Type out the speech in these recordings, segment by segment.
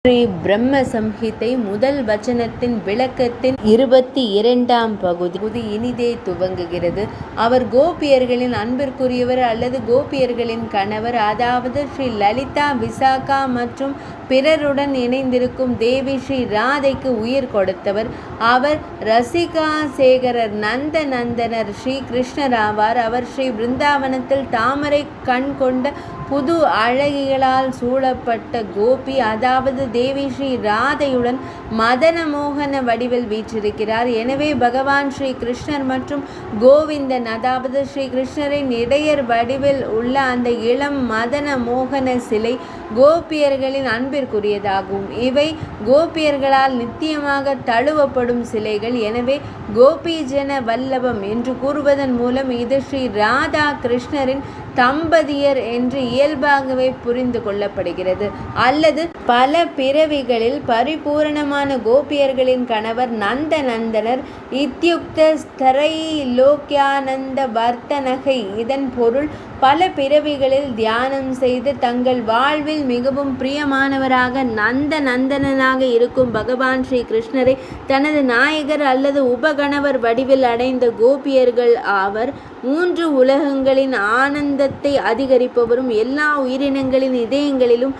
ஸ்ரீ பிரம்ம சம்ஹிதை முதல் வசனத்தின் விளக்கத்தின் 22ஆம் பகுதி இனிதே துவங்குகிறது. அவர் கோபியர்களின் அன்பிற்குரியவர் அல்லது கோபியர்களின் கணவர், அதாவது ஸ்ரீ லலிதா, விசாகா மற்றும் பிறருடன் இணைந்திருக்கும் தேவி ஸ்ரீ ராதைக்கு உயிர் கொடுத்தவர். அவர் ரசிகா சேகரர், நந்த நந்தனர் ஸ்ரீ கிருஷ்ணர் ஆவார். அவர் ஸ்ரீ பிருந்தாவனத்தில் தாமரை கண் கொண்ட புது அழகிகளால் சூழப்பட்ட கோபி, அதாவது தேவி ஸ்ரீ ராதையுடன் மதன மோகன வடிவில் வீற்றிருக்கிறார். எனவே பகவான் ஸ்ரீ கிருஷ்ணர் மற்றும் கோவிந்தன், அதாவது ஸ்ரீ கிருஷ்ணரின் இடையர் வடிவில் உள்ள அந்த இளம் மதன மோகன சிலை கோபியர்களின் அன்பிற்குரியதாகும். இவை கோபியர்களால் நித்தியமாக தழுவப்படும் சிலைகள். எனவே கோபிஜன வல்லபம் என்று கூறுவதன் மூலம் இது ஸ்ரீ ராதா கிருஷ்ணரின் தம்பதியர் என்று இயல்பாகவே புரிந்து கொள்ளப்படுகிறது. அல்லது பல பிறவிகளில் பரிபூரணமான கோபியர்களின் கணவர் நந்த நந்தனர் இத்யுக்த ஸ்தரை லோக்யானந்த வர்த்தனகை. இதன் பொருள் பல பிறவிகளில் தியானம் செய்து தங்கள் வாழ்வில் மிகவும் பிரியமானவராக நந்த நந்தனனாக இருக்கும் பகவான் ஸ்ரீ கிருஷ்ணரை தனது நாயகர் அல்லது உபகணவர் வடிவில் அடைந்த கோபியர்கள் ஆவர். மூன்று உலகங்களின் ஆனந்தத்தை அதிகரிப்பவரும், எல்லா உயிரினங்களின் இதயங்களிலும்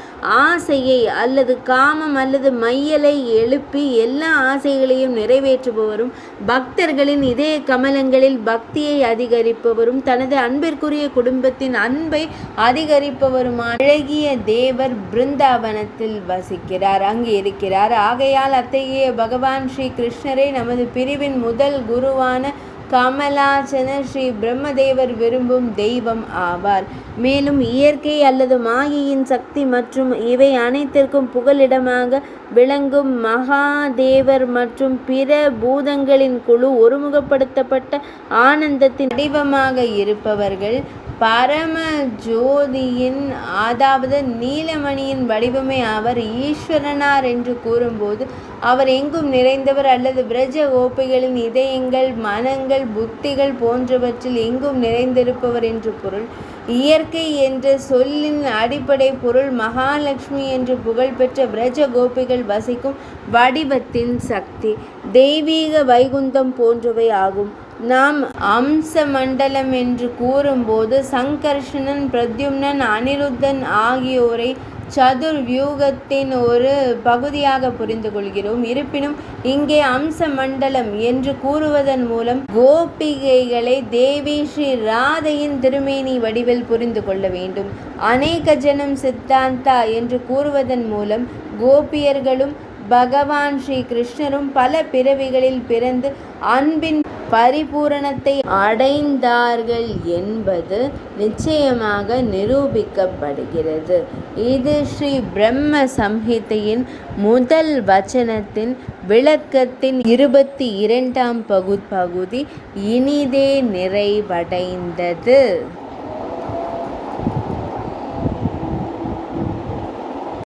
ஆசையை அல்லது காமம் அல்லது மையலை எழுப்பி எல்லா ஆசைகளையும் நிறைவேற்றுபவரும், பக்தர்களின் இதய கமலங்களில் பக்தியை அதிகரிப்பவரும், தனது அன்பிற்குரிய குடும்பத்தின் அன்பை அதிகரிப்பவருமான அழகிய தேவர் பிருந்தாவனத்தில் வசிக்கிறார், அங்கு இருக்கிறார். ஆகையால் அத்தகைய பகவான் ஸ்ரீ கிருஷ்ணரை நமது பிரிவின் முதல் குருவான கமலாசன ஸ்ரீ பிரம்மதேவர் விரும்பும் தெய்வம் ஆவார். மேலும் இயற்கை அல்லது மாயையின் சக்தி மற்றும் இவை அனைத்திற்கும் புகலிடமாக விளங்கும் மகாதேவர் மற்றும் பிற பூதங்களின் குழு ஒருமுகப்படுத்தப்பட்ட ஆனந்தத்தின் வடிவமாக இருப்பவர்கள். பரம ஜோதியின், அதாவது நீலமணியின் வடிவமே அவர். ஈஸ்வரனார் என்று கூறும்போது அவர் எங்கும் நிறைந்தவர் அல்லது பிரஜ கோபிகளின் இதயங்கள், மனங்கள், புத்திகள் போன்றவற்றில் எங்கும் நிறைந்திருப்பவர் என்று பொருள். இயற்கை என்ற சொல்லின் அடிப்படை பொருள் மகாலட்சுமி என்று புகழ்பெற்ற பிரஜ கோபிகள் வசிக்கும் வடிவத்தின் சக்தி, தெய்வீக வைகுந்தம் போன்றவை ஆகும். நாம் அம்ச மண்டலம் என்று கூறும்போது சங்கர்ஷணன், பிரத்யும்னன், அனிருத்தன் ஆகியோரை சதுர்வியூகத்தின் ஒரு பகுதியாக புரிந்து கொள்கிறோம். இருப்பினும் இங்கே அம்ச மண்டலம் என்று கூறுவதன் மூலம் கோபிகைகளை தேவி ஸ்ரீ ராதையின் திருமேனி வடிவில் புரிந்து கொள்ள வேண்டும். அநேக ஜனம் சித்தாந்தா என்று கூறுவதன் மூலம் கோபியர்களும் பகவான் ஸ்ரீ கிருஷ்ணரும் பல பிறவிகளில் பிறந்து அன்பின் பரிபூரணத்தை அடைந்தார்கள் என்பது நிச்சயமாக நிரூபிக்கப்படுகிறது. இது ஸ்ரீ பிரம்ம சம்ஹிதையின் முதல் வசனத்தின் விளக்கத்தின் 22ஆம் பகுதி இனிதே நிறைவடைந்தது.